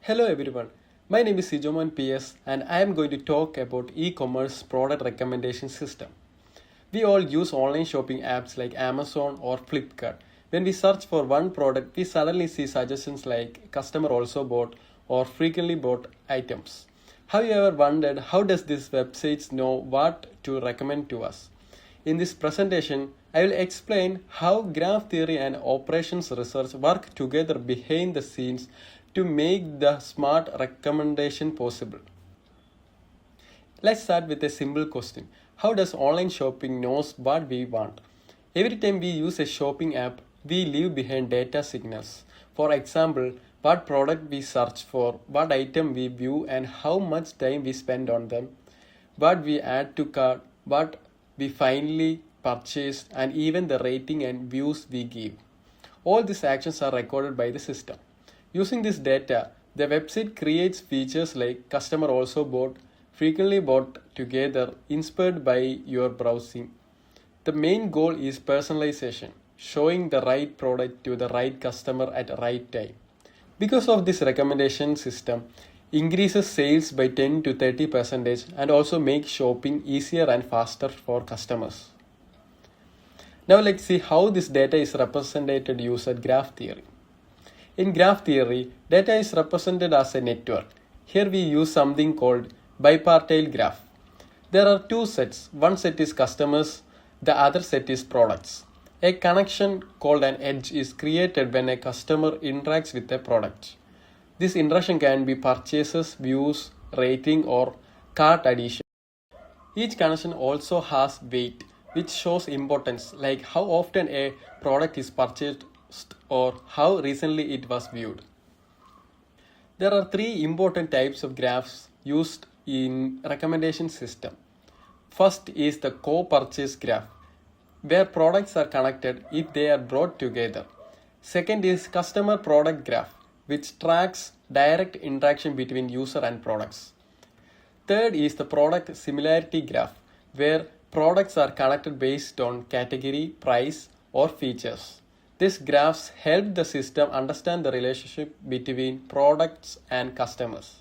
Hello everyone, my name is Sijoman PS and I am going to talk about e-commerce product recommendation system. We all use online shopping apps like Amazon or Flipkart. When we search for one product, we suddenly see suggestions like customer also bought or frequently bought items. Have you ever wondered how does these websites know what to recommend to us? In this presentation, I will explain how graph theory and operations research work together behind the scenes to make the smart recommendation possible. Let's start with a simple question. How does online shopping knows what we want? Every time we use a shopping app, we leave behind data signals. For example, what product we search for, what item we view and how much time we spend on them, what we add to cart, what we finally purchased and even the rating and views we give. All these actions are recorded by the system. Using this data, the website creates features like customer also bought, frequently bought together, inspired by your browsing. The main goal is personalization, showing the right product to the right customer at the right time. Because of this recommendation system, increases sales by 10 to 30% and also makes shopping easier and faster for customers. Now let's see how this data is represented using graph theory. In graph theory, data is represented as a network. Here we use something called bipartite graph. There are two sets. One set is customers, the other set is products. A connection called an edge is created when a customer interacts with a product. This interaction can be purchases, views, rating, or cart addition. Each connection also has weight, which shows importance, like how often a product is purchased or how recently it was viewed. There are three important types of graphs used in recommendation system. First is the co-purchase graph, where products are connected if they are brought together. Second is customer product graph, which tracks direct interaction between user and products. Third is the product similarity graph, where products are connected based on category, price, or features. These graphs help the system understand the relationship between products and customers.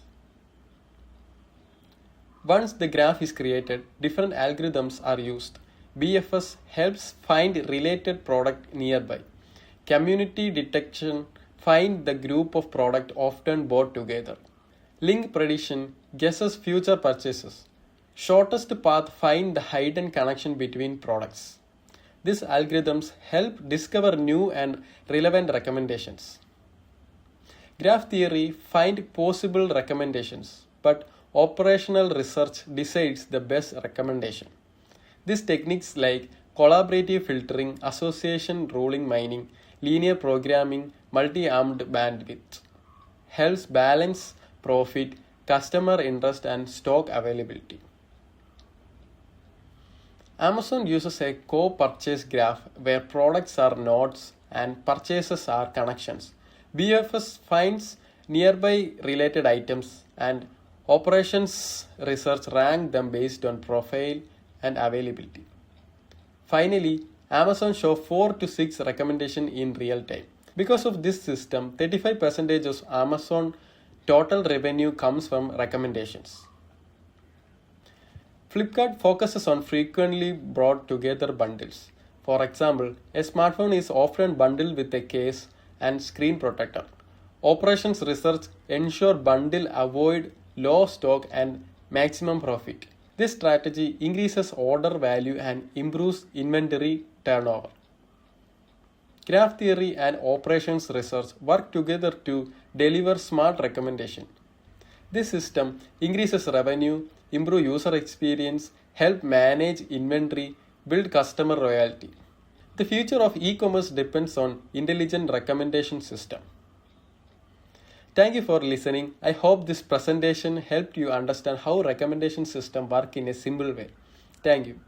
Once the graph is created, different algorithms are used. BFS helps find related product nearby. Community detection find the group of product often bought together. Link prediction guesses future purchases. Shortest path find the hidden connection between products. These algorithms help discover new and relevant recommendations. Graph theory finds possible recommendations, but operational research decides the best recommendation. These techniques like collaborative filtering, association ruling mining, linear programming, multi-armed bandwidth helps balance profit, customer interest and stock availability. Amazon uses a co-purchase graph where products are nodes and purchases are connections. BFS finds nearby related items and operations research rank them based on profile and availability. Finally, Amazon shows 4 to 6 recommendations in real time. Because of this system, 35% of Amazon total revenue comes from recommendations. Flipkart focuses on frequently brought together bundles. For example, a smartphone is often bundled with a case and screen protector. Operations research ensure bundle avoid low stock and maximum profit. This strategy increases order value and improves inventory turnover. Graph theory and operations research work together to deliver smart recommendation. This system increases revenue, improve user experience, help manage inventory, build customer loyalty. The future of e-commerce depends on intelligent recommendation system. Thank you for listening. I hope this presentation helped you understand how recommendation system work in a simple way. Thank you.